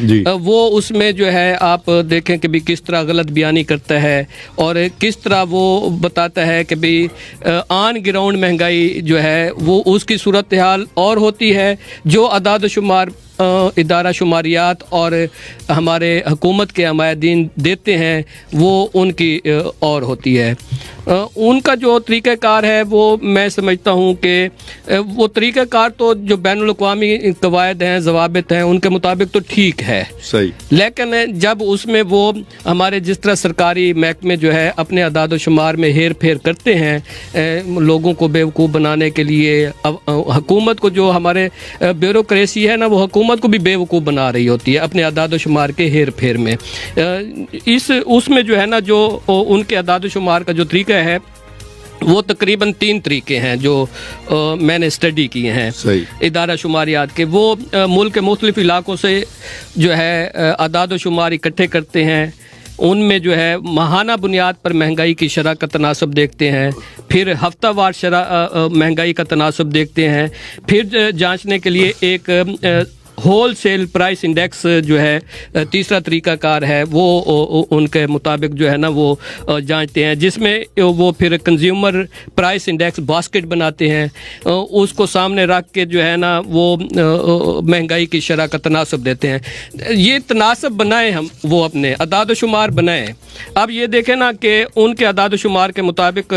جی۔ وہ اس میں جو ہے آپ دیکھیں کہ بھی کس طرح غلط بیانی کرتا ہے اور کس طرح وہ بتاتا ہے کہ بھی آن گراؤنڈ مہنگائی جو ہے وہ اس کی صورتحال اور ہوتی ہے جو اعداد و شمار ادارہ شماریات اور ہمارے حکومت کے عمائدین دیتے ہیں وہ ان کی اور ہوتی ہے۔ ان کا جو طریقہ کار ہے وہ میں سمجھتا ہوں کہ وہ طریقہ کار تو جو بین الاقوامی قواعد ہیں ضوابط ہیں ان کے مطابق تو ٹھیک ہے صحیح، لیکن جب اس میں وہ ہمارے جس طرح سرکاری محکمے جو ہے اپنے اعداد و شمار میں ہیر پھیر کرتے ہیں لوگوں کو بیوقوف بنانے کے لیے، حکومت کو جو ہمارے بیوروکریسی ہے نا وہ حکومت کو بھی بیوقوف بنا رہی ہوتی ہے اپنے اعداد و شمار کے ہیر پھیر میں۔ اس میں جو ہے نا جو ان کے اعداد و شمار کا جو طریقہ ہے وہ تقریباً 3 طریقے ہیں جو میں نے اسٹڈی کیے ہیں صحیح، ادارہ شماریات کے۔ وہ ملک کے مختلف علاقوں سے جو ہے اعداد و شمار اکٹھے کرتے ہیں، ان میں جو ہے ماہانہ بنیاد پر مہنگائی کی شرح کا تناسب دیکھتے ہیں، پھر ہفتہ وار شرح مہنگائی کا تناسب دیکھتے ہیں، پھر جانچنے کے لیے ایک ہول سیل پرائس انڈیکس جو ہے تیسرا طریقہ کار ہے وہ ان کے مطابق جو ہے نا وہ جانچتے ہیں، جس میں وہ پھر کنزیومر پرائس انڈیکس باسکٹ بناتے ہیں، اس کو سامنے رکھ کے جو ہے نا وہ مہنگائی کی شرح کا تناسب دیتے ہیں۔ یہ تناسب بنائیں ہم وہ اپنے اعداد و شمار بنائیں۔ اب یہ دیکھیں نا کہ ان کے اعداد و شمار کے مطابق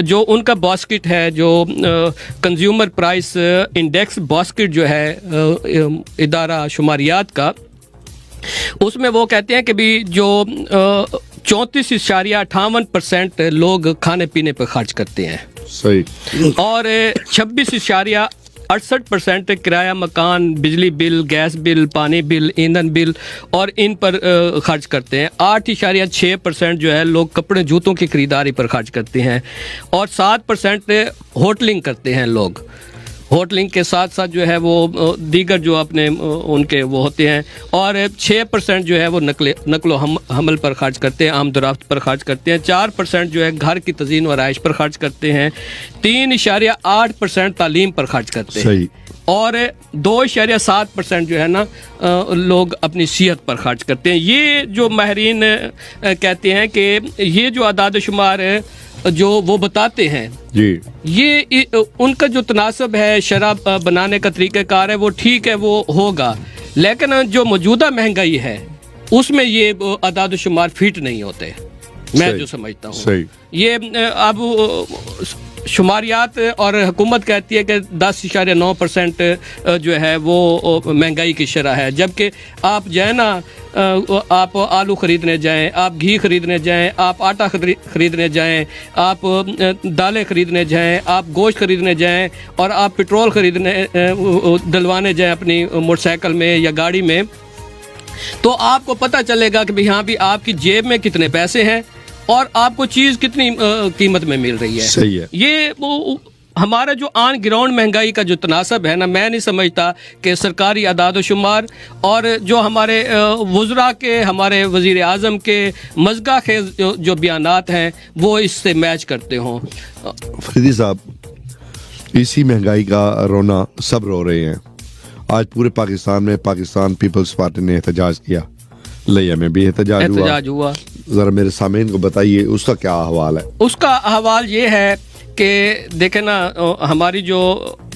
جو ان کا باسکٹ ہے، جو کنزیومر پرائس انڈیکس باسکٹ جو ہے ادارہ شماریات کا، اس میں وہ کہتے ہیں کہ بھی جو 34.58% لوگ کھانے پینے پہ خرچ کرتے ہیں، صحیح، اور 26.68% کرایہ مکان، بجلی بل، گیس بل، پانی بل، ایندھن بل اور ان پر خرچ کرتے ہیں۔ 8.6% جو ہے لوگ کپڑے جوتوں کی خریداری پر خرچ کرتے ہیں، اور 7% ہوٹلنگ کرتے ہیں لوگ۔ ہوٹلنگ کے ساتھ ساتھ جو ہے وہ دیگر جو اپنے ان کے وہ ہوتے ہیں، اور 6% جو ہے وہ نقل و حمل پر خرچ کرتے ہیں، آمد و رفت پر خرچ کرتے ہیں، 4% جو ہے گھر کی تزئین و آرائش پر خرچ کرتے ہیں، 3.8% تعلیم پر خرچ کرتے ہیں، صحیح، اور 2.7% جو ہے نا لوگ اپنی صحت پر خرچ کرتے ہیں۔ یہ جو ماہرین کہتے ہیں کہ یہ جو اعداد و شمار جو وہ بتاتے ہیں جی، یہ ان کا جو تناسب ہے شرح بنانے کا طریقہ کار ہے وہ ٹھیک ہے، وہ ہوگا، لیکن جو موجودہ مہنگائی ہے اس میں یہ اعداد و شمار فٹ نہیں ہوتے، میں جو سمجھتا ہوں۔ صحیح، یہ اب شماریات اور حکومت کہتی ہے کہ 10.9% جو ہے وہ مہنگائی کی شرح ہے، جبکہ آپ جائیں نا، آپ آلو خریدنے جائیں، آپ گھی خریدنے جائیں، آپ آٹا خریدنے جائیں، آپ دالیں خریدنے جائیں، آپ گوشت خریدنے جائیں، اور آپ پٹرول خریدنے ڈلوانے جائیں اپنی موٹر سائیکل میں یا گاڑی میں، تو آپ کو پتہ چلے گا کہ ہاں بھی آپ کی جیب میں کتنے پیسے ہیں اور آپ کو چیز کتنی قیمت میں مل رہی ہے۔ صحیح ہے۔ یہ ہمارا جو آن گراؤنڈ مہنگائی کا جو تناسب ہے نا، میں نہیں سمجھتا کہ سرکاری اعداد و شمار اور جو ہمارے وزراء کے، ہمارے وزیر اعظم کے مزگہ خیز جو بیانات ہیں وہ اس سے میچ کرتے ہوں۔ فریدی صاحب، اسی مہنگائی کا رونا سب رو رہے ہیں۔ آج پورے پاکستان میں پاکستان پیپلز پارٹی نے احتجاج کیا، لیا میں بھی احتجاج ہوا۔ ذرا میرے سامعین کو بتائیے اس کا کیا احوال ہے؟ اس کا احوال یہ ہے کہ دیکھیں نا، ہماری جو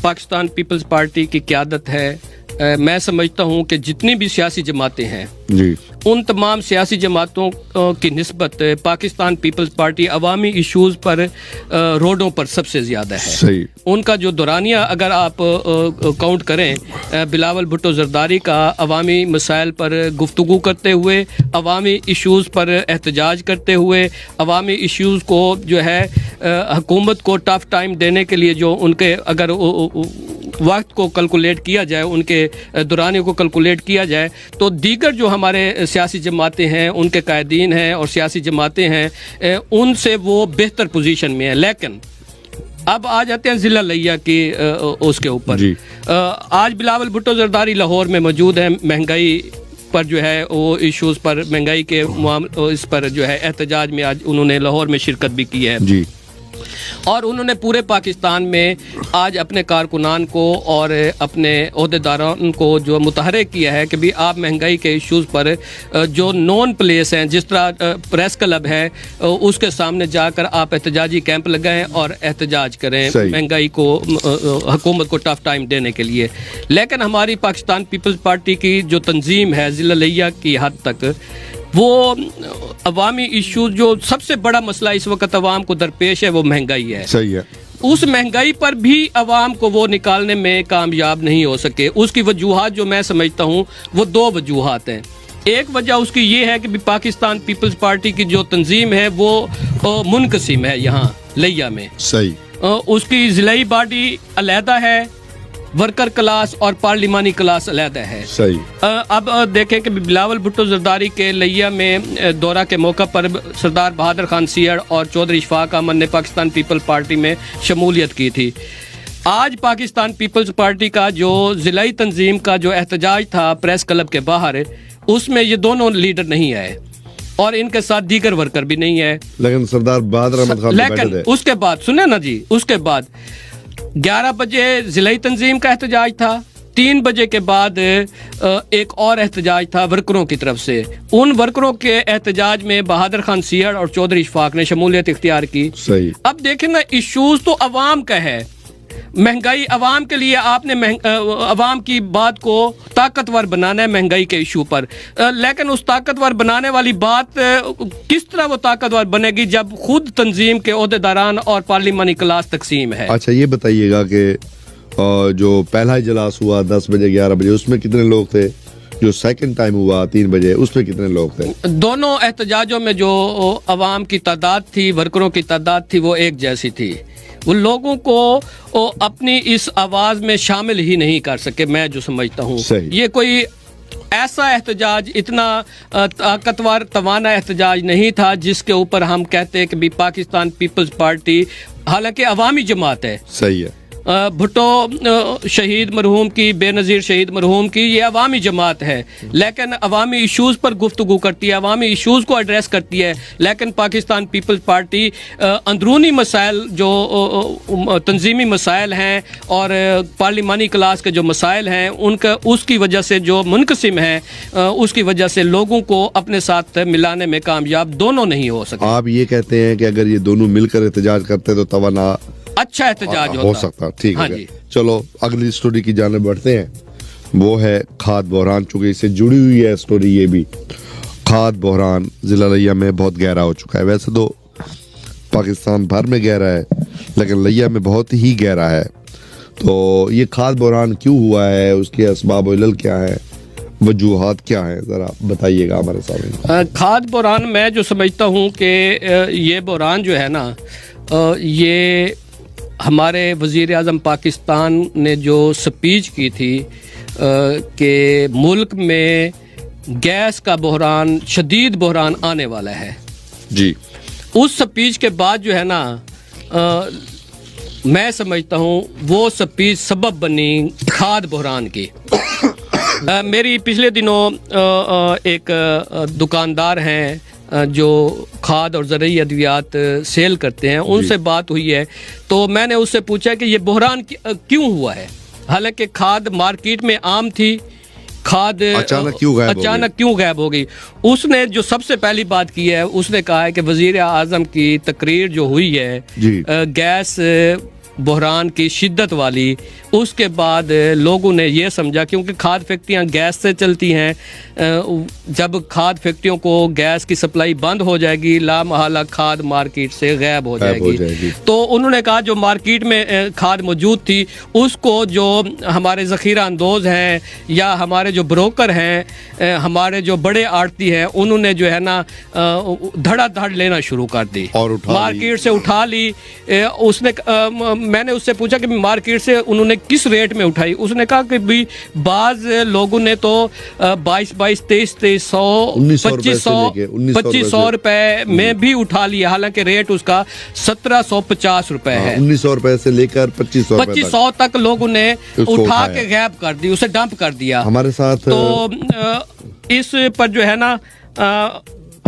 پاکستان پیپلز پارٹی کی قیادت ہے، میں سمجھتا ہوں کہ جتنی بھی سیاسی جماعتیں ہیں جی، ان تمام سیاسی جماعتوں کی نسبت پاکستان پیپلز پارٹی عوامی ایشوز پر روڈوں پر سب سے زیادہ ہے۔ صحیح، ان کا جو دورانیہ اگر آپ کاؤنٹ کریں، بلاول بھٹو زرداری کا عوامی مسائل پر گفتگو کرتے ہوئے، عوامی ایشوز پر احتجاج کرتے ہوئے، عوامی ایشوز کو جو ہے حکومت کو ٹف ٹائم دینے کے لیے جو ان کے اگر وقت کو کیلکولیٹ کیا جائے، ان کے دورانیے کو کیلکولیٹ کیا جائے، تو دیگر جو ہمارے سیاسی جماعتیں ہیں، ان کے قائدین ہیں اور سیاسی جماعتیں ہیں، ان سے وہ بہتر پوزیشن میں ہیں۔ لیکن اب آ جاتے ہیں ضلع لیا کی اس کے اوپر۔ جی، آج بلاول بھٹو زرداری لاہور میں موجود ہیں، مہنگائی پر جو ہے وہ ایشوز پر، مہنگائی کے اس پر جو ہے احتجاج میں آج انہوں نے لاہور میں شرکت بھی کی ہے۔ جی، اور انہوں نے پورے پاکستان میں آج اپنے کارکنان کو اور اپنے عہدیداران کو جو متحرک کیا ہے کہ بھی آپ مہنگائی کے ایشوز پر جو نون پلیس ہیں، جس طرح پریس کلب ہے، اس کے سامنے جا کر آپ احتجاجی کیمپ لگائیں اور احتجاج کریں مہنگائی کو، حکومت کو ٹف ٹائم دینے کے لیے۔ لیکن ہماری پاکستان پیپلز پارٹی کی جو تنظیم ہے ضلع لیہ کی حد تک، وہ عوامی ایشو جو سب سے بڑا مسئلہ اس وقت عوام کو درپیش ہے وہ مہنگائی ہے۔ صحیح ہے۔ اس مہنگائی پر بھی عوام کو وہ نکالنے میں کامیاب نہیں ہو سکے۔ اس کی وجوہات جو میں سمجھتا ہوں وہ دو وجوہات ہیں۔ ایک وجہ اس کی یہ ہے کہ پاکستان پیپلز پارٹی کی جو تنظیم ہے وہ منقسم ہے یہاں لیہ میں۔ صحیح۔ اس کی ضلعی باڈی علیحدہ ہے، ورکر کلاس اور پارلیمانی کلاس علیحدہ ہے۔ صحیح۔ اب دیکھیں کہ بلاول بھٹو زرداری کے لیہ میں دورہ کے موقع پر سردار بہادر خان سیڑ اور چودھری اشفاق احمد نے پاکستان پیپل پارٹی میں شمولیت کی تھی۔ آج پاکستان پیپلز پارٹی کا جو ضلعی تنظیم کا جو احتجاج تھا پریس کلب کے باہر، اس میں یہ دونوں لیڈر نہیں آئے اور ان کے ساتھ دیگر ورکر بھی نہیں ہے۔ لیکن سردار بہادر احمد خان لیکن اس کے بعد سنیں نا جی، اس کے بعد 11 بجے ضلعی تنظیم کا احتجاج تھا، 3 بجے کے بعد ایک اور احتجاج تھا ورکروں کی طرف سے۔ ان ورکروں کے احتجاج میں بہادر خان سیڑ اور چودھری اشفاق نے شمولیت اختیار کی۔ صحیح۔ اب دیکھیں نا، ایشوز تو عوام کا ہے، مہنگائی عوام کے لیے آپ نے عوام کی بات کو طاقتور بنانا ہے مہنگائی کے ایشو پر، لیکن اس طاقتور بنانے والی بات کس طرح وہ طاقتور بنے گی جب خود تنظیم کے عہدیداران اور پارلیمانی کلاس تقسیم ہے۔ اچھا یہ بتائیے گا کہ جو پہلا اجلاس ہوا 10 بجے 11 بجے، اس میں کتنے لوگ تھے؟ جو سیکنڈ ٹائم ہوا 3 بجے، اس میں کتنے لوگ تھے؟ دونوں احتجاجوں میں جو عوام کی تعداد تھی، ورکروں کی تعداد تھی، وہ ایک جیسی تھی۔ وہ لوگوں کو اپنی اس آواز میں شامل ہی نہیں کر سکے، میں جو سمجھتا ہوں۔ یہ کوئی ایسا احتجاج، اتنا طاقتور توانا احتجاج نہیں تھا جس کے اوپر ہم کہتے ہیں کہ بھی پاکستان پیپلز پارٹی حالانکہ عوامی جماعت ہے۔ صحیح ہے۔ بھٹو شہید مرحوم کی، بے نظیر شہید مرحوم کی، یہ عوامی جماعت ہے، لیکن عوامی ایشوز پر گفتگو کرتی ہے، عوامی ایشوز کو ایڈریس کرتی ہے۔ لیکن پاکستان پیپلز پارٹی اندرونی مسائل جو تنظیمی مسائل ہیں اور پارلیمانی کلاس کے جو مسائل ہیں ان کا، اس کی وجہ سے جو منقسم ہیں، اس کی وجہ سے لوگوں کو اپنے ساتھ ملانے میں کامیاب دونوں نہیں ہو سکے۔ آپ یہ کہتے ہیں کہ اگر یہ دونوں مل کر احتجاج کرتے تو توانا اچھا احتجاج ہو سکتا۔ ٹھیک ہے جی۔ چلو اگلی سٹوری کی جانب بڑھتے ہیں، وہ ہے کھاد بحران۔ چونکہ اس سے جڑی ہوئی ہے سٹوری، یہ بھی کھاد بحران ضلع لیہ میں بہت گہرا ہو چکا ہے۔ ویسے تو پاکستان بھر میں گہرا ہے لیکن لیہ میں بہت ہی گہرا ہے۔ تو یہ کھاد بحران کیوں ہوا ہے، اس کے اسباب و علل کیا ہے، وجوہات کیا ہیں، ذرا بتائیے گا ہمارے سامنے۔ کھاد بحران میں جو سمجھتا ہوں کہ یہ بحران جو ہے نا، یہ ہمارے وزیر اعظم پاکستان نے جو سپیچ کی تھی کہ ملک میں گیس کا بحران، شدید بحران آنے والا ہے جی، اس سپیچ کے بعد جو ہے نا، میں سمجھتا ہوں وہ سپیچ سبب بنی کھاد بحران کی۔ میری پچھلے دنوں ایک دکاندار ہیں جو کھاد اور زرعی ادویات سیل کرتے ہیں، ان سے بات ہوئی ہے تو میں نے اس سے پوچھا کہ یہ بحران کیوں ہوا ہے، حالانکہ کھاد مارکیٹ میں عام تھی، کھاد اچانک کیوں غائب ہو گئی۔ اس نے جو سب سے پہلی بات کی ہے، اس نے کہا ہے کہ وزیر اعظم کی تقریر جو ہوئی ہے گیس بحران کی شدت والی، اس کے بعد لوگوں نے یہ سمجھا، کیونکہ کھاد فیکٹریاں گیس سے چلتی ہیں، جب کھاد فیکٹریوں کو گیس کی سپلائی بند ہو جائے گی، لامحالہ کھاد مارکیٹ سے غائب ہو جائے گی۔ تو انہوں نے کہا جو مارکیٹ میں کھاد موجود تھی اس کو جو ہمارے ذخیرہ اندوز ہیں یا ہمارے جو بروکر ہیں، ہمارے جو بڑے آڑتی ہیں، انہوں نے جو ہے نا دھڑا دھڑ لینا شروع کر دی اور مارکیٹ سے اٹھا لی۔ اس نے، میں نے اس سے پوچھا کہ مارکیٹ سے انہوں نے کس ریٹ میں اٹھائی، اس نے کہا کہ بھی بعض لوگوں نے تو 2200 روپے میں بھی اٹھا لیا، حالانکہ ریٹ اس کا 1750 روپے ہے۔ 1900 روپے سے لے کر 2500 تک لوگوں نے اٹھا کے غائب کر دی، اسے ڈمپ کر دیا ہمارے ساتھ۔ تو اس پر جو ہے نا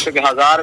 1000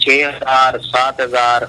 6,000, 7,000,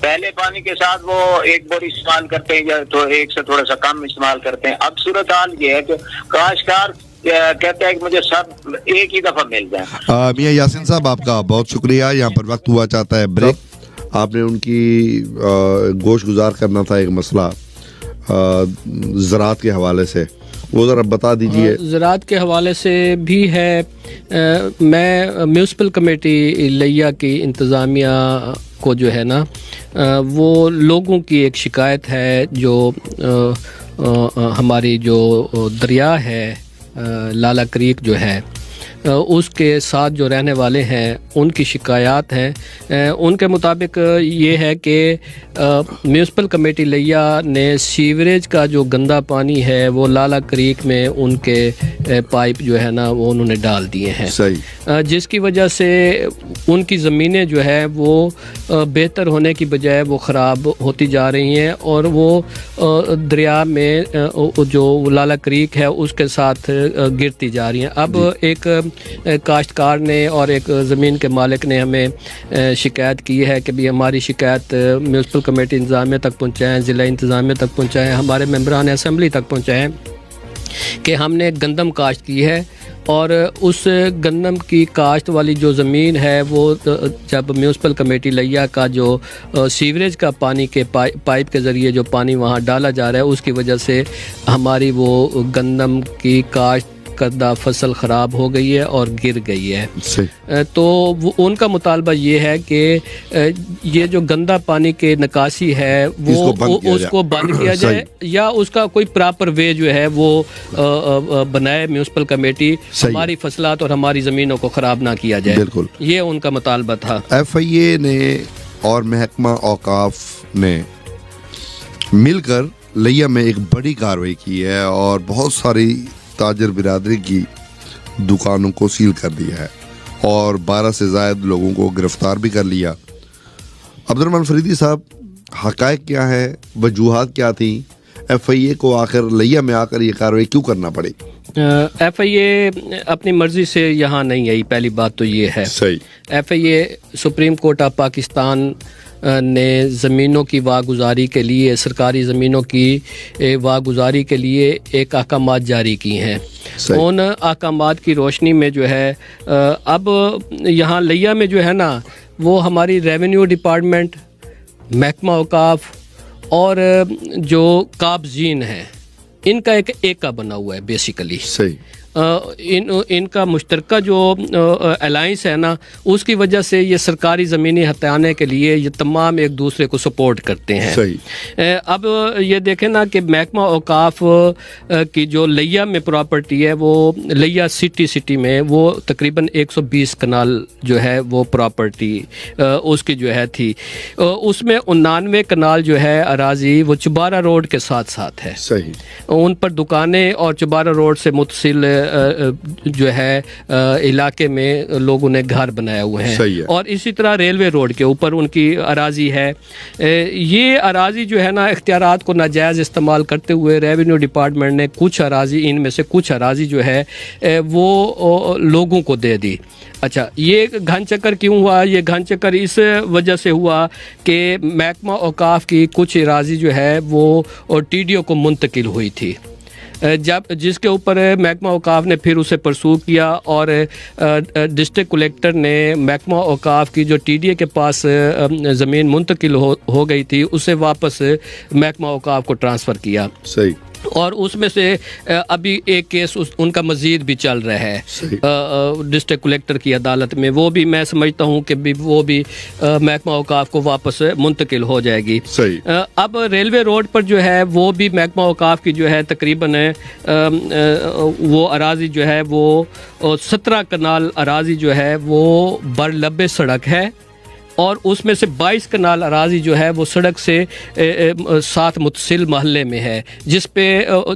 پہلے پانی کے ساتھ وہ ایک بوری استعمال کرتے ہیں یا تو ایک سے تھوڑا سا کم استعمال کرتے ہیں. اب صورتحال یہ ہے کہ کاشتکار کہتے ہیں کہ مجھے سب ایک ہی دفعہ مل جائے. میاں یاسین صاحب آپ کا بہت شکریہ. یہاں پر وقت ہوا چاہتا ہے بریک. آپ نے ان کی گوش گزار کرنا تھا ایک مسئلہ زراعت کے حوالے سے, وہ ذرا بتا دیجئے. زراعت کے حوالے سے بھی ہے. میں میونسپل کمیٹی لیا کی انتظامیہ کو جو ہے نا وہ لوگوں کی ایک شکایت ہے جو ہماری جو دریا ہے لالا کریک جو ہے اس کے ساتھ جو رہنے والے ہیں ان کی شکایات ہیں. ان کے مطابق یہ ہے کہ میونسپل کمیٹی لیا نے سیوریج کا جو گندا پانی ہے وہ لالا کریک میں ان کے پائپ جو ہے نا وہ انہوں نے ڈال دیے ہیں, جس کی وجہ سے ان کی زمینیں جو ہے وہ بہتر ہونے کی بجائے وہ خراب ہوتی جا رہی ہیں اور وہ دریا میں جو لالا کریک ہے اس کے ساتھ گرتی جا رہی ہیں. اب ایک کاشتکار نے اور ایک زمین کے مالک نے ہمیں شکایت کی ہے کہ بھی ہماری شکایت میونسپل کمیٹی انتظامیہ تک پہنچائیں, ضلع انتظامیہ تک پہنچائیں, ہمارے ممبران اسمبلی تک پہنچائیں کہ ہم نے گندم کاشت کی ہے اور اس گندم کی کاشت والی جو زمین ہے وہ جب میونسپل کمیٹی لیا کا جو سیوریج کا پانی کے پائپ کے ذریعے جو پانی وہاں ڈالا جا رہا ہے اس کی وجہ سے ہماری وہ گندم کی کاشت کردہ فصل خراب ہو گئی ہے اور گر گئی ہے. تو ان کا مطالبہ یہ ہے کہ یہ جو گندا پانی کے نکاسی ہے وہ اس کو بند کیا جائے یا اس کا کوئی پراپر وے جو ہے وہ بنائے میونسپل کمیٹی, ہماری فصلات اور ہماری زمینوں کو خراب نہ کیا جائے. بالکل یہ ان کا مطالبہ تھا. ایف آئی اے نے اور محکمہ اوقاف نے مل کر لیا میں ایک بڑی کارروائی کی ہے اور بہت ساری تاجر برادری کی دکانوں کو سیل کر دیا ہے اور 12 سے زائد لوگوں کو گرفتار بھی کر لیا. عبدالرحمن فریدی صاحب, حقائق کیا ہے, وجوہات کیا تھیں, ایف آئی اے کو آخر لیا میں آ کر یہ کارروائی کیوں کرنا پڑی؟ ایف آئی اے اپنی مرضی سے یہاں نہیں آئی, پہلی بات تو یہ ہے. F I A Supreme Court of Pakistan نے زمینوں کی واگزاری کے لیے, سرکاری زمینوں کی واگزاری کے لیے ایک احکامات جاری کی ہیں. ان احکامات کی روشنی میں جو ہے اب یہاں لیا میں جو ہے نا وہ ہماری ریونیو ڈپارٹمنٹ, محکمہ اوقاف اور جو قابضین ہیں ان کا ایک ایکا بنا ہوا ہے بیسیکلی. ان کا مشترکہ جو الائنس ہے نا اس کی وجہ سے یہ سرکاری زمینیں ہٹانے کے لیے یہ تمام ایک دوسرے کو سپورٹ کرتے ہیں. اب یہ دیکھیں نا کہ محکمہ اوقاف کی جو لیا میں پراپرٹی ہے وہ لیا سٹی میں وہ تقریباً 120 کنال جو ہے وہ پراپرٹی اس کی جو ہے تھی. اس میں 99 کنال جو ہے اراضی وہ چبارہ روڈ کے ساتھ ساتھ ہے. ان پر دکانیں اور چبارہ روڈ سے متصل جو ہے علاقے میں لوگوں نے گھر بنائے ہوئے ہیں اور اسی طرح ریلوے روڈ کے اوپر ان کی اراضی ہے. یہ اراضی جو ہے نا اختیارات کو ناجائز استعمال کرتے ہوئے ریونیو ڈپارٹمنٹ نے کچھ اراضی, ان میں سے کچھ اراضی جو ہے وہ لوگوں کو دے دی. اچھا, یہ گھن چکر کیوں ہوا؟ یہ گھن چکر اس وجہ سے ہوا کہ محکمہ اوقاف کی کچھ اراضی جو ہے وہ ٹی ڈی او کو منتقل ہوئی تھی, جس کے اوپر محکمہ اوقاف نے پھر اسے پرسو کیا اور ڈسٹرکٹ کلیکٹر نے محکمہ اوقاف کی جو ٹی ڈی اے کے پاس زمین منتقل ہو گئی تھی اسے واپس محکمہ اوقاف کو ٹرانسفر کیا. اور اس میں سے ابھی ایک کیس ان کا مزید بھی چل رہا ہے ڈسٹرکٹ کلیکٹر کی عدالت میں, وہ بھی میں سمجھتا ہوں کہ وہ بھی محکمہ اوقاف کو واپس منتقل ہو جائے گی. اب ریلوے روڈ پر جو ہے وہ بھی محکمہ اوقاف کی جو ہے تقریباً وہ اراضی جو ہے وہ 17 کنال اراضی جو ہے وہ بر لبے سڑک ہے اور اس میں سے 22 کنال اراضی جو ہے وہ سڑک سے ساتھ متصل محلے میں ہے, جس پہ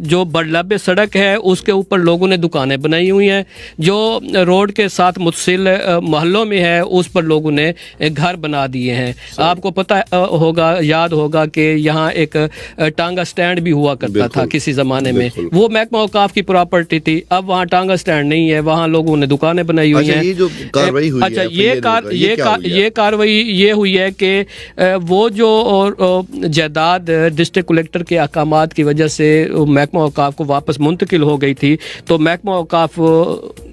جو بڑلبے سڑک ہے اس کے اوپر لوگوں نے دکانیں بنائی ہوئی ہیں, جو روڈ کے ساتھ متصل محلوں میں ہے اس پر لوگوں نے گھر بنا دیے ہیں. آپ کو پتہ ہوگا, یاد ہوگا کہ یہاں ایک ٹانگا سٹینڈ بھی ہوا کرتا تھا کسی زمانے میں, وہ محکمہ اوقاف کی پراپرٹی تھی. اب وہاں ٹانگا سٹینڈ نہیں ہے, وہاں لوگوں نے دکانیں بنائی ہوئی ہیں. اچھا, یہ کارروائی یہ ہوئی ہے کہ وہ جو جائیداد ڈسٹرکٹ کلیکٹر کے احکامات کی وجہ سے محکمہ اوقاف کو واپس منتقل ہو گئی تھی، تو محکمہ اوقاف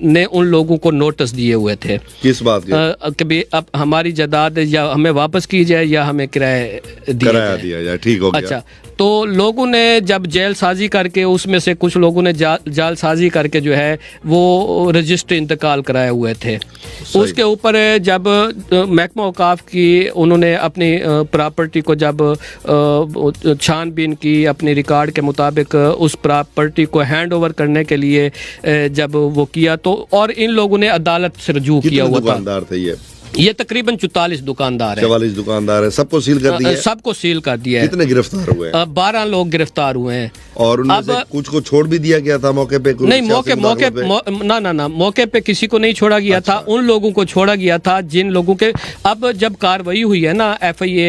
نے ان لوگوں کو نوٹس دیے ہوئے تھے کس بات کے؟ کہ بھی اب ہماری جائیداد یا ہمیں واپس کی جائے یا ہمیں کرایہ دیا جائے. ٹھیک ہو گیا. اچھا، تو لوگوں نے جب جیل سازی کر کے، اس میں سے کچھ لوگوں نے جال سازی کر کے جو ہے وہ رجسٹر انتقال کرائے ہوئے تھے. اس کے اوپر جب محکمہ اوقاف کی انہوں نے اپنی پراپرٹی کو جب چھان بین کی اپنی ریکارڈ کے مطابق اس پراپرٹی کو ہینڈ اوور کرنے کے لیے جب وہ کیا، تو اور ان لوگوں نے عدالت سے رجوع کیا ہوا تھا. دکاندار تھے یہ تقریباً 44 دکاندار ہیں. 44 دکاندار ہیں. سب کو سیل کر دیا؟ سب کو سیل کر دیا ہے. کتنے گرفتار ہوئے؟ 12 لوگ گرفتار ہوئے ہیں. اور ان میں سے کچھ کو چھوڑ بھی دیا گیا تھا موقع پہ؟ نہیں، موقع پہ کسی کو نہیں چھوڑا گیا تھا. ان لوگوں کو چھوڑا گیا تھا جن لوگوں کے اب جب کارروائی ہوئی ہے نا ایف آئی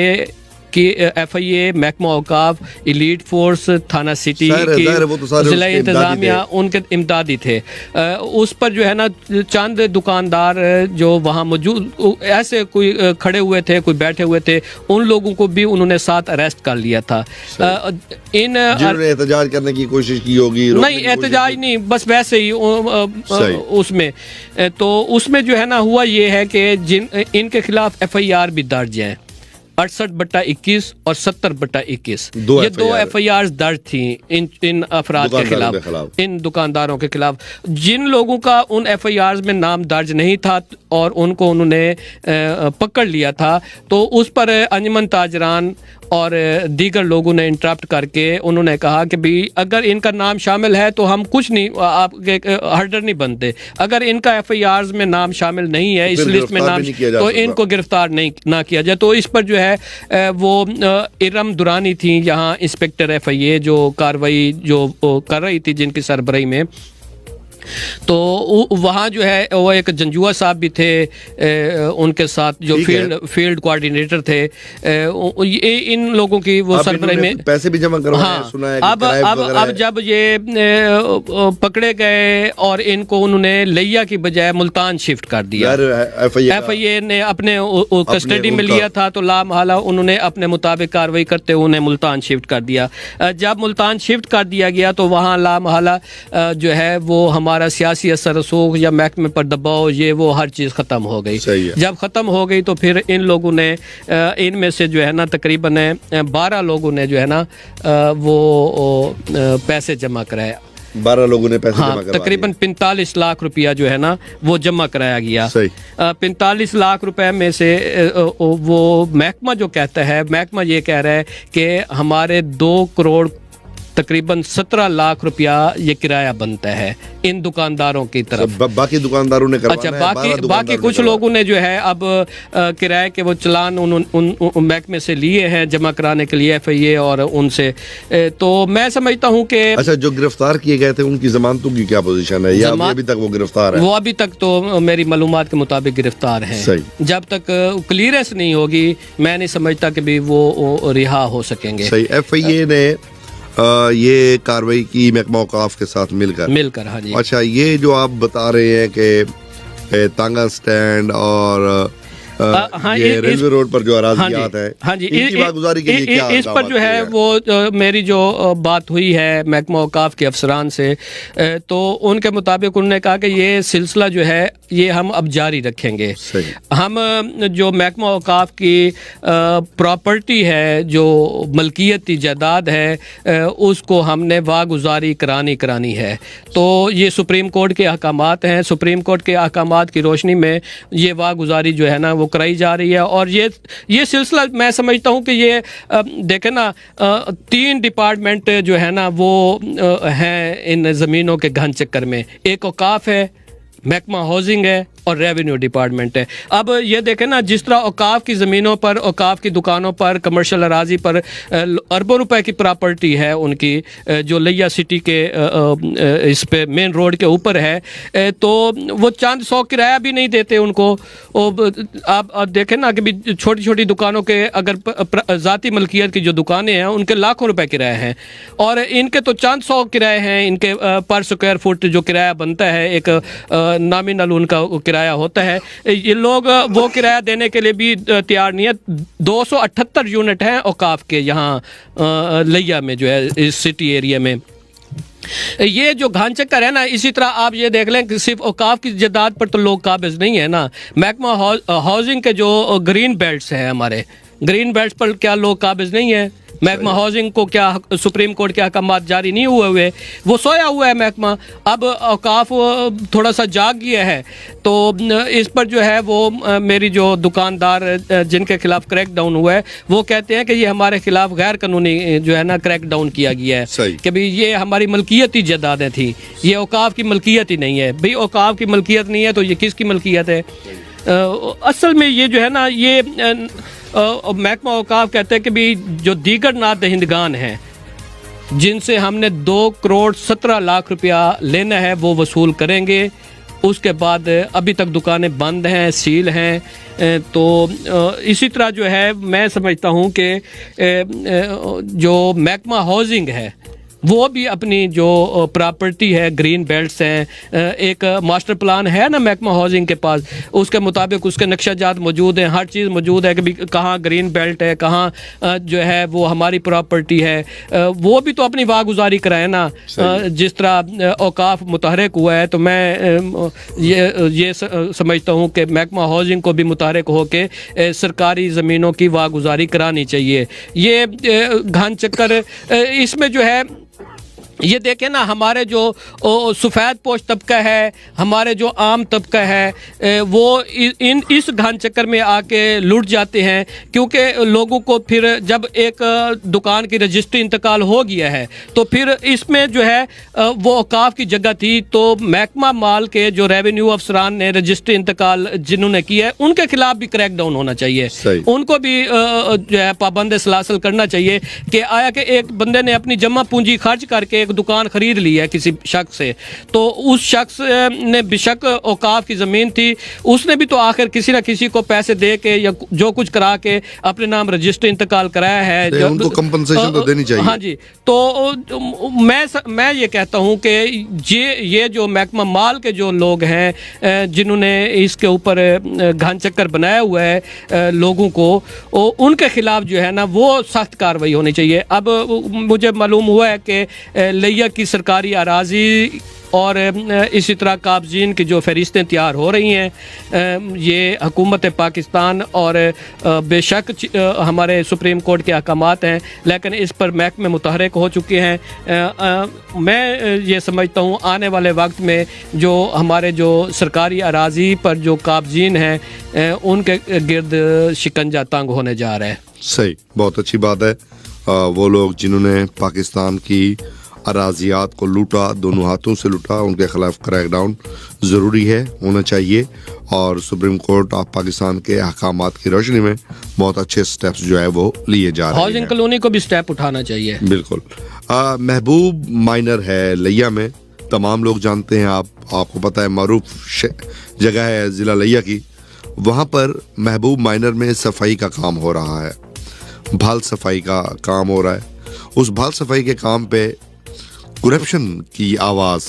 اے محکمہ اوقاف، ایلیٹ فورس، تھانہ سٹی کی ضلع انتظامیہ ان کے امدادی تھے. اس پر جو ہے نا چند دکاندار جو وہاں موجود ایسے کوئی کھڑے ہوئے تھے، کوئی بیٹھے ہوئے تھے، ان لوگوں کو بھی انہوں نے ساتھ اریسٹ کر لیا تھا. جنہوں نے احتجاج کرنے کی کوشش کی ہوگی؟ نہیں، احتجاج نہیں، بس ویسے ہی اس میں. تو اس میں جو ہے نا ہوا یہ ہے کہ ان کے خلاف ایف آئی آر بھی درج ہیں، 68/21 اور 70/21. یہ 2 FIRs درج تھیں ان افراد کے خلاف، ان دکانداروں کے خلاف. جن لوگوں کا ان FIRs میں نام درج نہیں تھا اور ان کو انہوں نے پکڑ لیا تھا، تو اس پر انجمن تاجران اور دیگر لوگوں نے انٹرپٹ کر کے انہوں نے کہا کہ بھی اگر ان کا نام شامل ہے تو ہم کچھ نہیں، آپ کے ہرڈر نہیں بنتے. اگر ان کا FIRs میں نام شامل نہیں ہے، اس لسٹ میں نام، تو ان کو گرفتار نہ کیا جائے. تو اس پر جو ہے وہ ارم دورانی تھیں یہاں انسپیکٹر FIA جو کاروائی جو کر رہی تھی، جن کی سربراہی میں. تو وہاں جو ہے وہ ایک جنجوا صاحب بھی تھے ان کے ساتھ، جو فیلڈ کوآرڈینیٹر تھے. ان لوگوں کی وہ سربراہی میں پیسے بھی جمع کروائے، سنا ہے. اب جب یہ پکڑے گئے اور ان کو انہوں نے لیا کی بجائے ملتان شفٹ کر دیا. ایف آئی اے نے اپنے کسٹڈی میں لیا تھا، تو لامحالہ انہوں نے اپنے مطابق کاروائی کرتے ہوئے انہیں ملتان شفٹ کر دیا. جب ملتان شفٹ کر دیا گیا تو وہاں لامحالہ جو ہے وہ ہمارا سیاسی اثر رسوخ یا محکمے پر دباؤ، یہ وہ ہر چیز ختم ہو گئی. جب ختم ہو گئی تو پھر ان لوگوں نے، ان میں سے جو ہے نا تقریباً 12 لوگوں نے جو ہے نا وہ پیسے جمع کرائے. 12 لوگوں نے پیسے جمع کرائے. تقریباً 45 لاکھ روپیہ جو ہے نا وہ جمع کرایا گیا. 45 لاکھ روپے میں سے وہ محکمہ جو کہتا ہے، محکمہ یہ کہہ رہا ہے کہ ہمارے 2 کروڑ تقریباً 17 لاکھ روپیہ یہ کرایہ بنتا ہے ان دکانداروں کی طرف. باقی دکانداروں نے کروانا ہے. اچھا، باقی کچھ لوگوں نے جو ہے اب کرایہ کے وہ چلان محکمے سے لیے ہیں جمع کرانے کے لیے FIA اور ان سے. تو میں سمجھتا ہوں کہ اچھا، جو گرفتار کیے گئے تھے ان کی ضمانتوں کی کیا پوزیشن ہے، یا ابھی تک وہ گرفتار ہیں؟ وہ ابھی تک تو میری معلومات کے مطابق گرفتار ہیں. جب تک کلیئرنس نہیں ہوگی میں نہیں سمجھتا کہ بھی وہ رہا ہو سکیں گے. FIA نے یہ کاروائی کی محکمہ اوقاف کے ساتھ مل کر. ہاں جی. اچھا، یہ جو آپ بتا رہے ہیں کہ تانگا سٹینڈ اور یہ ریلوے روڈ پر جو اراضیات ہیں، ہاں جی، ان کی واگزاری کے لیے کیا اس پر جو ہے وہ میری جو بات ہوئی ہے محکمہ اوقاف کے افسران سے، تو ان کے مطابق انہوں نے کہا کہ یہ سلسلہ جو ہے یہ ہم اب جاری رکھیں گے. ہم جو محکمہ اوقاف کی پراپرٹی ہے، جو ملکیتی جائیداد ہے، اس کو ہم نے واگزاری کرانی ہے. تو یہ سپریم کورٹ کے احکامات ہیں. سپریم کورٹ کے احکامات کی روشنی میں یہ واگزاری جو ہے نا وہ کرائی جا رہی ہے. اور یہ سلسلہ میں سمجھتا ہوں کہ یہ دیکھیں نا 3 ڈپارٹمنٹ جو ہے نا وہ ہیں ان زمینوں کے گھن چکر میں. ایک اوقاف ہے، محکمہ ہاؤسنگ ہے اور ریونیو ڈپارٹمنٹ ہے. اب یہ دیکھیں نا، جس طرح اوقاف کی زمینوں پر، اوقاف کی دکانوں پر، کمرشل اراضی پر اربوں روپے کی پراپرٹی ہے ان کی، جو لیا سٹی کے اس پہ مین روڈ کے اوپر ہے، تو وہ چند 100 کرایہ بھی نہیں دیتے ان کو. آپ دیکھیں نا کہ چھوٹی چھوٹی دکانوں کے، اگر ذاتی ملکیت کی جو دکانیں ہیں ان کے لاکھوں روپے کرایہ ہیں، اور ان کے تو چند 100 کرایہ ہیں. ان کے پر اسکوائر فٹ جو کرایہ بنتا ہے، ایک نامینل ان کا کرایہ ہوتا ہے یہ لوگ وہ کرایہ دینے کے لیے بھی تیار نہیں ہے. 278 یونٹ ہیں اوقاف کے یہاں لیا میں جو ہے اس سٹی ایریا میں. یہ جو گھان چکر ہے نا, اسی طرح آپ یہ دیکھ لیں کہ صرف اوقاف کی جائیداد پر تو لوگ قابض نہیں ہیں نا. محکمہ ہاؤسنگ کے جو گرین بیلٹس ہیں ہمارے, گرین بیلٹس پر کیا لوگ قابض نہیں ہیں؟ محکمہ ہاؤسنگ کو کیا سپریم کورٹ کے احکامات جاری نہیں ہوئے وہ سویا ہوا ہے محکمہ. اب اوقاف تھوڑا سا جاگ گیا ہے تو اس پر جو ہے وہ میری جو دکاندار جن کے خلاف کریک ڈاؤن ہوا ہے وہ کہتے ہیں کہ یہ ہمارے خلاف غیر قانونی جو ہے نا کریک ڈاؤن کیا گیا ہے کہ بھئی یہ ہماری ملکیتی جائیدادیں تھیں, یہ اوقاف کی ملکیت ہی نہیں ہے. بھئی اوقاف کی ملکیت نہیں ہے تو یہ کس کی ملکیت ہے؟ اصل میں یہ جو ہے نا یہ محکمہ اوقاف کہتے ہیں کہ بھی جو دیگر ناد دہندگان ہیں جن سے ہم نے 2.17 کروڑ روپیہ لینا ہے وہ وصول کریں گے. اس کے بعد ابھی تک دکانیں بند ہیں, سیل ہیں. تو اسی طرح جو ہے میں سمجھتا ہوں کہ جو محکمہ ہاؤسنگ ہے وہ بھی اپنی جو پراپرٹی ہے, گرین بیلٹس ہیں, ایک ماسٹر پلان ہے نا محکمہ ہاؤسنگ کے پاس, اس کے مطابق اس کے نقشہ جات موجود ہیں, ہر چیز موجود ہے کہ بھی کہاں گرین بیلٹ ہے, کہاں جو ہے وہ ہماری پراپرٹی ہے. وہ بھی تو اپنی واگزاری کرائے نا. جس طرح اوقاف متحرک ہوا ہے تو میں یہ سمجھتا ہوں کہ محکمہ ہاؤسنگ کو بھی متحرک ہو کے سرکاری زمینوں کی واگزاری کرانی چاہیے. یہ گھان چکر اس میں جو ہے یہ دیکھیں نا, ہمارے جو سفید پوش طبقہ ہے, ہمارے جو عام طبقہ ہے وہ اس گھان چکر میں آ کے لٹ جاتے ہیں کیونکہ لوگوں کو پھر جب ایک دکان کی رجسٹری انتقال ہو گیا ہے تو پھر اس میں جو ہے وہ اوقاف کی جگہ تھی تو محکمہ مال کے جو ریونیو افسران نے رجسٹری انتقال جنہوں نے کیا ہے ان کے خلاف بھی کریک ڈاؤن ہونا چاہیے. ان کو بھی جو ہے پابند سلاسل کرنا چاہیے کہ آیا کہ ایک بندے نے اپنی جمع پونجی خرچ کر کے ایک دکان خرید لی ہے کسی شخص سے, تو اس شخص نے بے شک اوقاف کی زمین تھی, اس نے بھی تو آخر کسی نہ کسی کو پیسے دے کے یا جو کچھ کرا کے اپنے نام رجسٹر انتقال کرایا ہے, ان کو کمپنسیشن تو دینی چاہیے. ہاں جی, تو میں یہ کہتا ہوں کہ یہ جو محکمہ مال کے جو لوگ ہیں جنہوں نے اس کے اوپر گھان چکر بنایا ہوا ہے لوگوں کو, ان کے خلاف جو ہے نا وہ سخت کارروائی ہونی چاہیے. اب مجھے معلوم ہوا ہے کہ لیا کی سرکاری اراضی اور اسی طرح قابضین کی جو فہرستیں تیار ہو رہی ہیں, یہ حکومت پاکستان اور بے شک ہمارے سپریم کورٹ کے احکامات ہیں, لیکن اس پر محکمے متحرک ہو چکے ہیں. میں یہ سمجھتا ہوں آنے والے وقت میں جو ہمارے جو سرکاری اراضی پر جو قابضین ہیں ان کے گرد شکنجہ تنگ ہونے جا رہا ہے. صحیح, بہت اچھی بات ہے. وہ لوگ جنہوں نے پاکستان کی اراضیات کو لوٹا, دونوں ہاتھوں سے لوٹا, ان کے خلاف کریک ڈاؤن ضروری ہے, ہونا چاہیے. اور سپریم کورٹ آف پاکستان کے احکامات کی روشنی میں بہت اچھے سٹیپس جو ہے وہ لیے جا رہے ہیں. ہاؤسنگ کالونی کو بھی سٹیپ اٹھانا چاہیے. بالکل. محبوب مائنر ہے لیا میں, تمام لوگ جانتے ہیں, آپ کو پتہ ہے معروف جگہ ہے ضلع لیا کی. وہاں پر محبوب مائنر میں صفائی کا کام ہو رہا ہے, بھال صفائی کا کام ہو رہا ہے. اس بھال صفائی کے کام پہ کرپشن کی آواز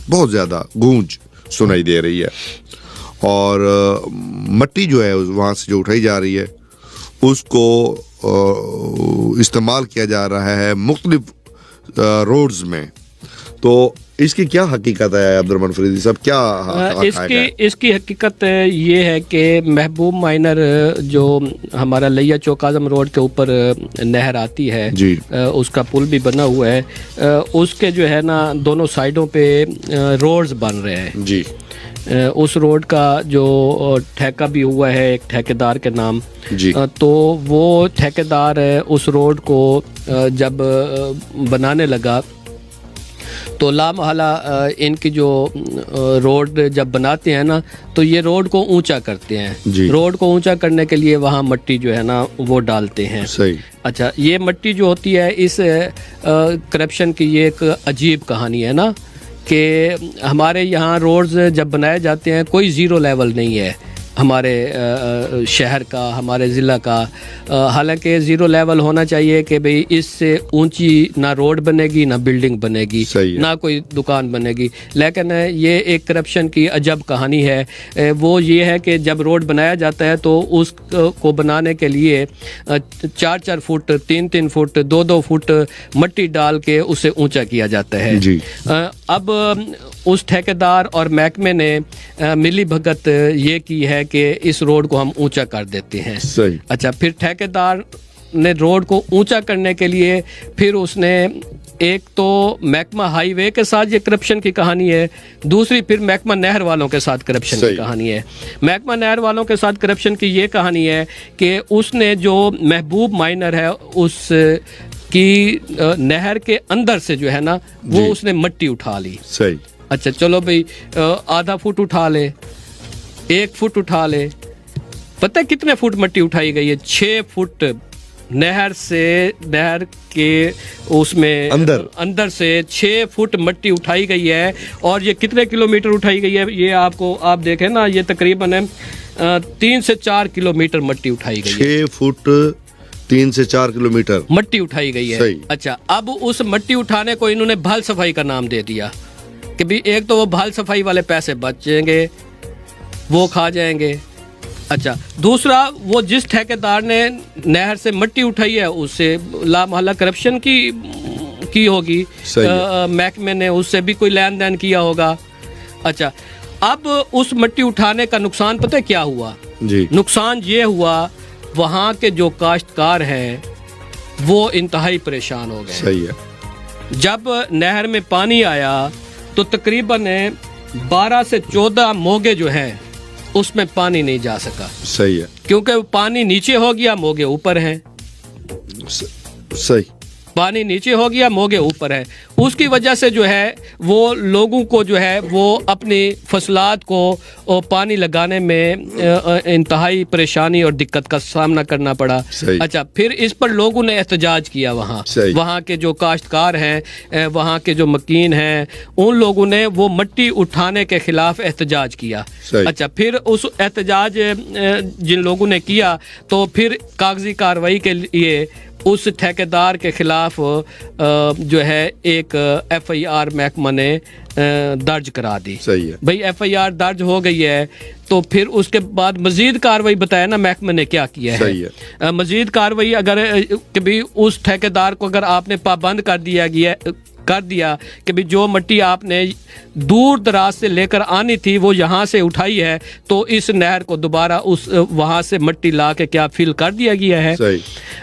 بہت زیادہ گونج سنائی دے رہی ہے, اور مٹی جو ہے وہاں سے جو اٹھائی جا رہی ہے اس کو استعمال کیا جا رہا ہے مختلف روڈز میں. تو اس کی کیا حقیقت ہے عبد الرحمن فریدی صاحب, کیا اس کی حقیقت یہ ہے کہ محبوب مائنر جو ہمارا لیا چوک اعظم روڈ کے اوپر نہر آتی ہے جی, اس کا پل بھی بنا ہوا ہے, اس کے جو ہے نا دونوں سائڈوں پہ روڈز بن رہے ہیں جی. اس روڈ کا جو ٹھیکہ بھی ہوا ہے ایک ٹھیکیدار کے نام جی, تو وہ ٹھیکیدار اس روڈ کو جب بنانے لگا تو لامحالہ ان کی جو روڈ جب بناتے ہیں نا تو یہ روڈ کو اونچا کرتے ہیں. روڈ کو اونچا کرنے کے لیے وہاں مٹی جو ہے نا وہ ڈالتے ہیں. صحیح. اچھا, یہ مٹی جو ہوتی ہے اس کرپشن کی یہ ایک عجیب کہانی ہے نا کہ ہمارے یہاں روڈز جب بنائے جاتے ہیں کوئی زیرو لیول نہیں ہے, ہمارے شہر کا, ہمارے ضلع کا. حالانکہ زیرو لیول ہونا چاہیے کہ بھئی اس سے اونچی نہ روڈ بنے گی, نہ بلڈنگ بنے گی, نہ کوئی دکان بنے گی. لیکن یہ ایک کرپشن کی عجب کہانی ہے. وہ یہ ہے کہ جب روڈ بنایا جاتا ہے تو اس کو بنانے کے لیے 4-4 فٹ, 3-3 فٹ, 2-2 فٹ مٹی ڈال کے اسے اونچا کیا جاتا ہے. اب اس ٹھیکیدار اور محکمے نے ملی بھگت یہ کی ہے کہ اس روڈ کو ہم اونچا کر دیتے ہیں. اچھا, پھر ٹھیکیدار نے روڈ کو اونچا کرنے کے لیے پھر اس نے ایک تو محکمہ ہائی وے کے ساتھ یہ کرپشن کی کہانی ہے, دوسری پھر محکمہ نہر والوں کے ساتھ کرپشن کی کہانی ہے. محکمہ نہر والوں کے ساتھ کرپشن کی یہ کہانی ہے کہ اس نے جو محبوب مائنر ہے اس کی نہر کے اندر سے جو ہے نا وہ اس نے مٹی اٹھا لی. اچھا چلو بھئی آدھا فٹ اٹھا لے, 1 فٹ اٹھا لے, پتہ کتنے فٹ مٹی اٹھائی گئی ہے؟ 6 فٹ نہر سے, نہر کے اس میں اندر سے 6 فٹ مٹی اٹھائی گئی ہے. اور یہ کتنے کلومیٹر اٹھائی گئی ہے یہ آپ دیکھیں نا, یہ تقریباً 3 سے 4 کلومیٹر مٹی اٹھائی گئی ہے. 6 فٹ 3 سے 4 کلومیٹر مٹی اٹھائی گئی ہے. اچھا, اب اس مٹی اٹھانے کو انہوں نے بھال صفائی کا نام دے دیا کہ بھی ایک تو وہ بھال صفائی والے پیسے بچیں گے, وہ کھا جائیں گے. اچھا, دوسرا وہ جس ٹھیکیدار نے نہر سے مٹی اٹھائی ہے اس سے لامحالہ کرپشن کی ہوگی, محکمے نے اس سے بھی کوئی لین دین کیا ہوگا. اچھا, اب اس مٹی اٹھانے کا نقصان پتہ کیا ہوا؟ نقصان یہ ہوا وہاں کے جو کاشتکار ہیں وہ انتہائی پریشان ہو گئے. جب نہر میں پانی آیا تو تقریباً 12 سے 14 موگے جو ہیں اس میں پانی نہیں جا سکا. کیونکہ پانی نیچے ہو گیا, موگے اوپر ہیں. پانی نیچے ہو گیا, موگے اوپر ہے. اس کی وجہ سے جو ہے وہ لوگوں کو جو ہے وہ اپنی فصلات کو پانی لگانے میں انتہائی پریشانی اور دقت کا سامنا کرنا پڑا. اچھا, پھر اس پر لوگوں نے احتجاج کیا. وہاں کے جو کاشتکار ہیں, وہاں کے جو مکین ہیں, ان لوگوں نے وہ مٹی اٹھانے کے خلاف احتجاج کیا. اچھا, پھر اس احتجاج جن لوگوں نے کیا تو پھر کاغذی کارروائی کے لیے اس ٹھیکیدار کے خلاف جو ہے ایک FIR محکمہ نے درج کرا دی. بھئی FIR درج ہو گئی ہے تو پھر اس کے بعد مزید کارروائی بتایا نا محکمہ نے کیا کیا ہے. مزید کارروائی اگر کبھی اس ٹھیکیدار کو اگر آپ نے پابند کر دیا کہ بھی جو مٹی آپ نے دور دراز سے لے کر آنی تھی وہ یہاں سے اٹھائی ہے تو اس نہر کو دوبارہ وہاں سے مٹی لا کے کیا فل کر دیا گیا ہے.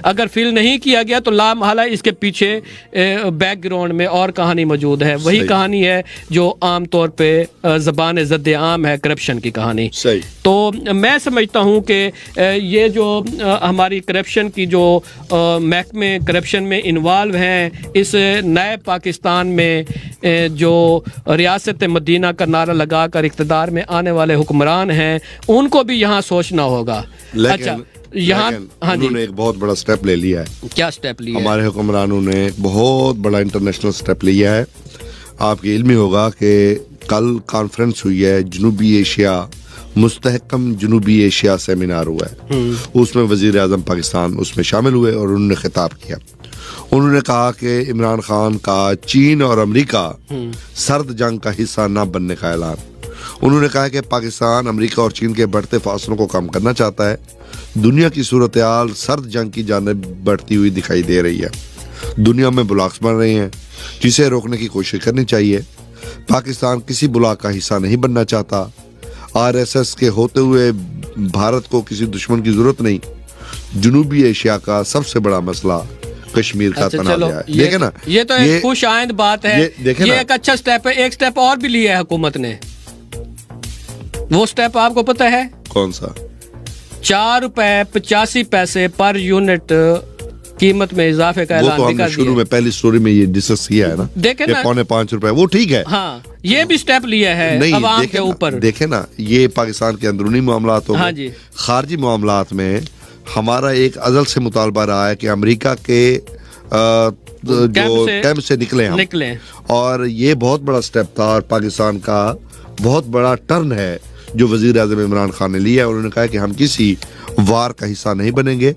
اگر فل نہیں کیا گیا تو لامحالہ اس کے پیچھے بیک گراؤنڈ میں اور کہانی موجود ہے. وہی کہانی ہے جو عام طور پہ زبان زد عام ہے, کرپشن کی کہانی. تو میں سمجھتا ہوں کہ یہ جو ہماری کرپشن کی جو محکمے کرپشن میں انوالو ہیں, اس نئے پاکستان میں جو ریاست مدینہ کا نعرہ لگا کر اقتدار میں آنے والے حکمران ہیں, ان کو بھی یہاں سوچنا ہوگا. اچھا, یہاں انہوں نے ایک بہت بڑا سٹیپ لے لیا ہے. کیا سٹیپ لیا؟ ہمارے حکمرانوں نے بہت بڑا انٹرنیشنل سٹیپ لیا ہے. آپ کے علم ہی ہوگا کہ کل کانفرنس ہوئی ہے, جنوبی ایشیا مستحکم جنوبی ایشیا سیمینار ہوا ہے. اس میں وزیر اعظم پاکستان اس میں شامل ہوئے اور انہوں نے خطاب کیا. انہوں نے کہا کہ عمران خان کا چین اور امریکہ سرد جنگ کا حصہ نہ بننے کا اعلان. انہوں نے کہا کہ پاکستان امریکہ اور چین کے بڑھتے فاصلوں کو کم کرنا چاہتا ہے. دنیا کی صورتحال سرد جنگ کی جانب بڑھتی ہوئی دکھائی دے رہی ہے. دنیا میں بلاکس بن رہے ہیں جسے روکنے کی کوشش کرنی چاہیے. پاکستان کسی بلاک کا حصہ نہیں بننا چاہتا. RSS کے ہوتے ہوئے بھارت کو کسی دشمن کی ضرورت نہیں. جنوبی ایشیا کا سب سے بڑا مسئلہ کشمیر کا تنازع ہے. دیکھیں نا, یہ تو ایک خوش آئند بات ہے. یہ ایک اچھا سٹیپ ہے. ایک سٹیپ اور بھی لیا ہے حکومت نے. وہ سٹیپ آپ کو پتہ ہے کون سا؟ 4 روپے 85 پیسے پر یونٹ قیمت میں اضافے کا اعلان بھی کر دیا. شروع میں پہلی سٹوری میں یہ ڈسکس کیا ہے نا, دیکھیں نا, 5.25 روپے. وہ ٹھیک ہے. ہاں, یہ بھی سٹیپ لیا ہے عوام کے اوپر. دیکھیں نا, یہ پاکستان کے اندرونی معاملات ہو گئے. خارجی معاملات میں ہمارا ایک ازل سے مطالبہ رہا ہے کہ امریکہ کے جو کیمپ سے نکلیں, اور یہ بہت بڑا سٹیپ تھا اور پاکستان کا بہت بڑا ٹرن ہے جو وزیر اعظم عمران خان نے لیا ہے. انہوں نے کہا کہ ہم کسی وار کا حصہ نہیں بنیں گے,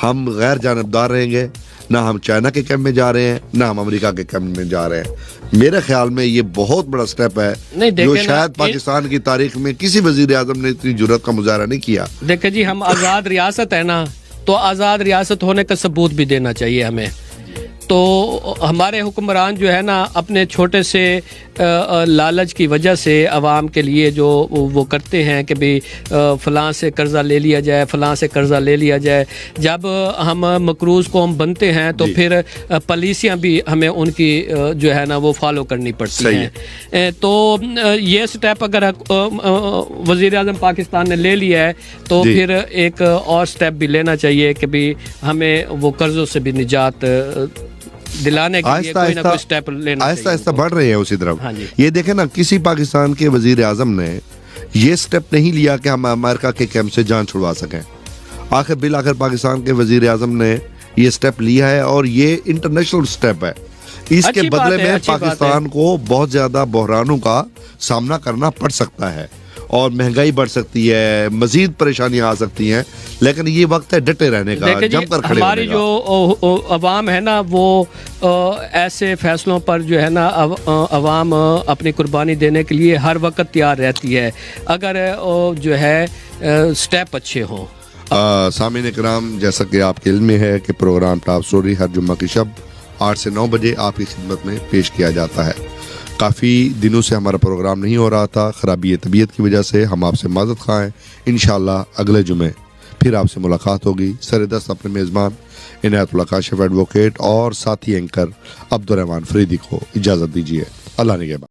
ہم غیر جانبدار رہیں گے, نہ ہم چائنا کے کیمپ میں جا رہے ہیں نہ ہم امریکہ کے کیمپ میں جا رہے ہیں. میرے خیال میں یہ بہت بڑا سٹیپ ہے جو شاید پاکستان کی تاریخ میں کسی وزیر اعظم نے اتنی جرأت کا مظاہرہ نہیں کیا. دیکھیں جی, ہم آزاد ریاست ہے نا, تو آزاد ریاست ہونے کا ثبوت بھی دینا چاہیے ہمیں. تو ہمارے حکمران جو ہے نا اپنے چھوٹے سے لالچ کی وجہ سے عوام کے لیے جو وہ کرتے ہیں کہ بھی فلاں سے قرضہ لے لیا جائے, فلاں سے قرضہ لے لیا جائے. جب ہم مقروض قوم بنتے ہیں تو پھر پالیسیاں بھی ہمیں ان کی جو ہے نا وہ فالو کرنی پڑتی ہیں. تو یہ سٹیپ اگر وزیر اعظم پاکستان نے لے لیا ہے تو پھر ایک اور سٹیپ بھی لینا چاہیے کہ بھی ہمیں وہ قرضوں سے بھی نجات دلانے کے لیے کوئی نہ کوئی سٹیپ لینا. آہستہ آہستہ بڑھ رہے ہیں اسی طرف. یہ دیکھیں نا, کسی پاکستان کے وزیر اعظم نے یہ سٹیپ نہیں لیا کہ ہم امریکہ کے کیمپ سے جان چھڑوا سکیں. آخر بالآخر پاکستان کے وزیر اعظم نے یہ سٹیپ لیا ہے اور یہ انٹرنیشنل سٹیپ ہے. اس کے بدلے میں پاکستان کو بہت زیادہ بحرانوں کا سامنا کرنا پڑ سکتا ہے اور مہنگائی بڑھ سکتی ہے, مزید پریشانیاں آ سکتی ہیں, لیکن یہ وقت ہے ڈٹے رہنے کا, جم کر کھڑے ہونے کا. ہماری جو عوام ہے نا وہ ایسے فیصلوں پر جو ہے نا عوام اپنی قربانی دینے کے لیے ہر وقت تیار رہتی ہے اگر جو ہے سٹیپ اچھے ہوں. سامعین کرام, جیسا کہ آپ کے علم میں ہے کہ پروگرام ٹاپ سٹوری ہر جمعہ کی شب 8 سے 9 بجے آپ کی خدمت میں پیش کیا جاتا ہے. کافی دنوں سے ہمارا پروگرام نہیں ہو رہا تھا, خرابی طبیعت کی وجہ سے. ہم آپ سے معذرت خواہ ہیں. انشاءاللہ اگلے جمعے پھر آپ سے ملاقات ہوگی. سر دست اپنے میزبان عنایت اللہ کاشف ایڈوکیٹ اور ساتھی اینکر عبدالرحمان فریدی کو اجازت دیجیے. اللہ نگہبان.